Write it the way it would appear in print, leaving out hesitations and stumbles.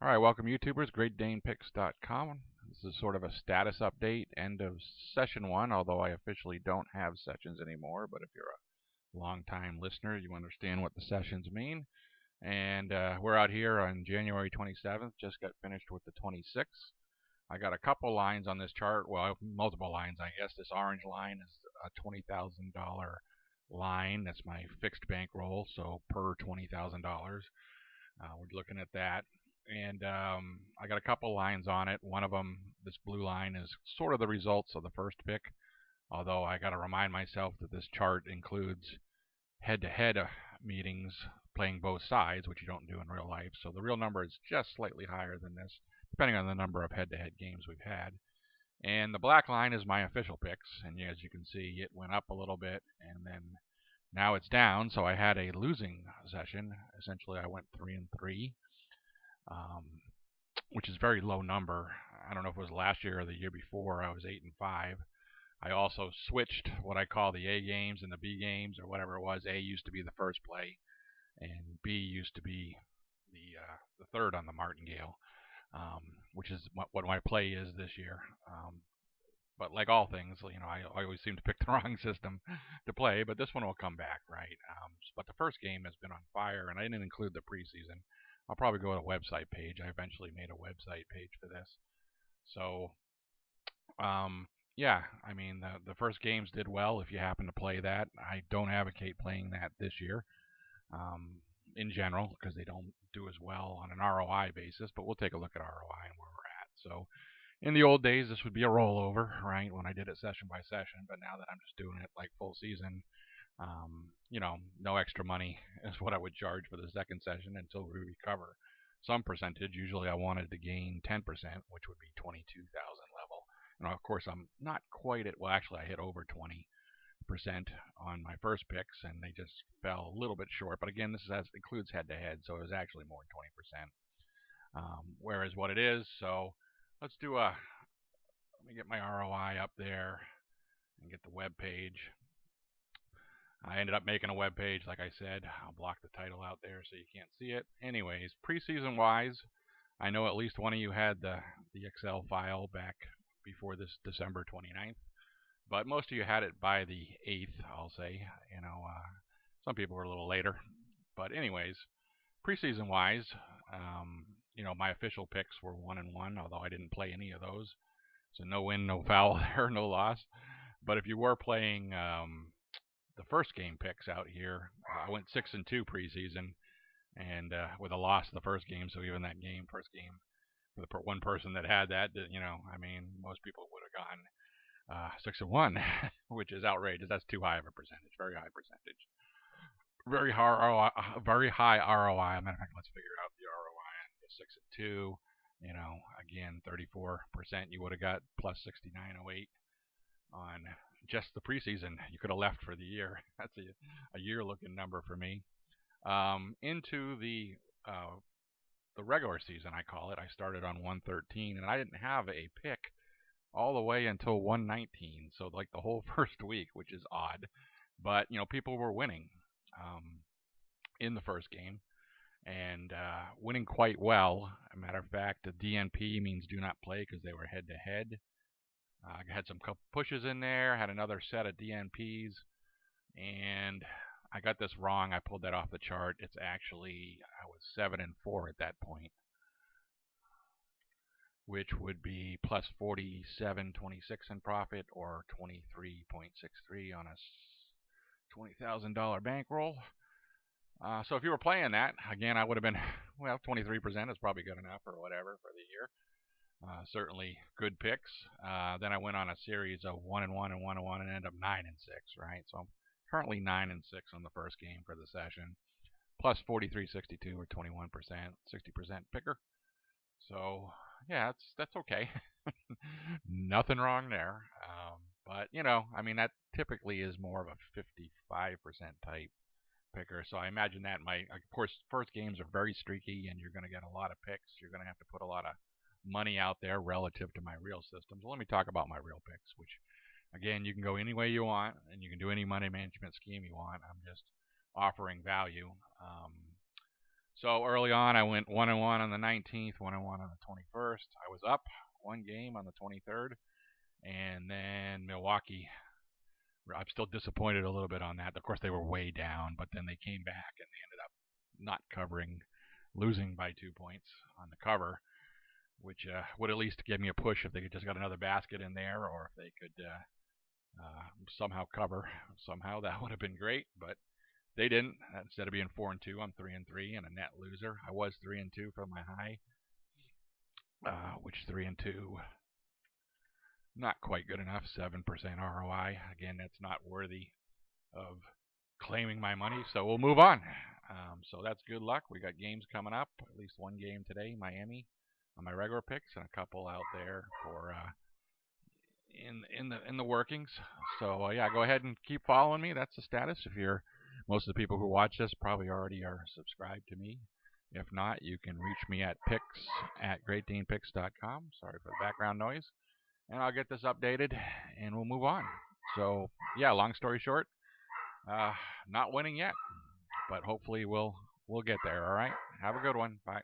All right, welcome YouTubers, GreatDanePicks.com. This is sort of a status update, end of session one, although I officially don't have sessions anymore. But if you're a long-time listener, you understand what the sessions mean. And we're out here on January 27th, just got finished with the 26th. I got a couple lines on this chart, well, multiple lines, I guess. This orange line is a $20,000 line. That's my fixed bankroll, so per $20,000. We're looking at that. And I got a couple lines on it. One of them, this blue line, is sort of the results of the first pick, although I got to remind myself that this chart includes head-to-head meetings playing both sides, which you don't do in real life. So the real number is just slightly higher than this, depending on the number of head-to-head games we've had. And the black line is my official picks, and as you can see, it went up a little bit, and then now it's down. So I had a losing session. Essentially, I went 3-3. Which is a very low number. I don't know if it was last year or the year before. I was 8-5. I also switched what I call the A games and the B games, or whatever it was. A used to be the first play, and B used to be the third on the martingale, which is what my play is this year. But like all things, I always seem to pick the wrong system to play. But this one will come back, right? But the first game has been on fire, and I didn't include the preseason. I'll probably go to a website page. I eventually made a website page for this. So, yeah, I mean, the first games did well if you happen to play that. I don't advocate playing that this year in general because they don't do as well on an ROI basis, but we'll take a look at ROI and where we're at. So, in the old days, this would be a rollover, right, when I did it session by session, but now that I'm just doing it like full season, no extra money is what I would charge for the second session until we recover some percentage. Usually I wanted to gain 10%, which would be 22,000 level. And of course, I'm not quite at, well, actually, I hit over 20% on my first picks, and they just fell a little bit short. But again, this includes head-to-head, so it was actually more than 20%, whereas what it is. So let's do let me get my ROI up there and get the web page. I ended up making a web page, like I said. I'll block the title out there so you can't see it. Anyways, preseason wise, I know at least one of you had the Excel file back before this December 29th, but most of you had it by the 8th, I'll say. Some people were a little later. But anyways, preseason wise, my official picks were 1-1, although I didn't play any of those. So no win, no foul there, no loss. But if you were playing the first game picks out here, I went 6-2 preseason, and with a loss the first game. So even that first game, for the one person that had that, most people would have gone 6-1, which is outrageous. That's too high of a percentage, very high percentage, very high ROI. Matter of fact, let's figure out the ROI. 6-2. Again, 34%. You would have got plus 6908 on just the preseason. You could have left for the year. That's a year-looking number for me. Into the regular season, I call it. I started on 113, and I didn't have a pick all the way until 119. So like the whole first week, which is odd. But people were winning in the first game and winning quite well. As a matter of fact, the DNP means do not play because they were head-to-head. I had some couple pushes in there, had another set of DNPs, and I got this wrong. I pulled that off the chart. It's actually, I was 7-4 at that point, which would be plus 47.26 in profit, or 23.63 on a $20,000 bankroll. So if you were playing that, again, I would have been, 23% is probably good enough or whatever for the year. Certainly good picks. Then I went on a series of 1-1 and 1-1 and ended up 9-6, right? So I'm currently 9-6 on the first game for the session, plus 43.62 or 21%, 60% picker. So yeah, that's okay. Nothing wrong there. But that typically is more of a 55% type picker. So I imagine that of course, first games are very streaky, and you're going to get a lot of picks. You're going to have to put a lot of money out there relative to my real system. So let me talk about my real picks, which again, you can go any way you want, and you can do any money management scheme you want. I'm just offering value. So early on, I went 1-1 on the 19th, 1-1 on the 21st. I was up one game on the 23rd, and then Milwaukee. I'm still disappointed a little bit on that. Of course, they were way down, but then they came back and they ended up not covering, losing by 2 points on the cover, which would at least give me a push if they could just got another basket in there, or if they could somehow cover. Somehow that would have been great, but they didn't. Instead of being 4-2, I'm 3-3 and a net loser. I was 3-2 from my high, which 3-2 not quite good enough. 7% ROI. Again, that's not worthy of claiming my money. So we'll move on. So that's good luck. We got games coming up. At least one game today, Miami, on my regular picks, and a couple out there for in the workings. So yeah, go ahead and keep following me. That's the status. If you're most of the people who watch this probably already are subscribed to me. If not, you can reach me at picks@greatdanepicks.com. Sorry for the background noise. And I'll get this updated and we'll move on. So yeah, long story short, not winning yet, but hopefully we'll get there. All right. Have a good one. Bye.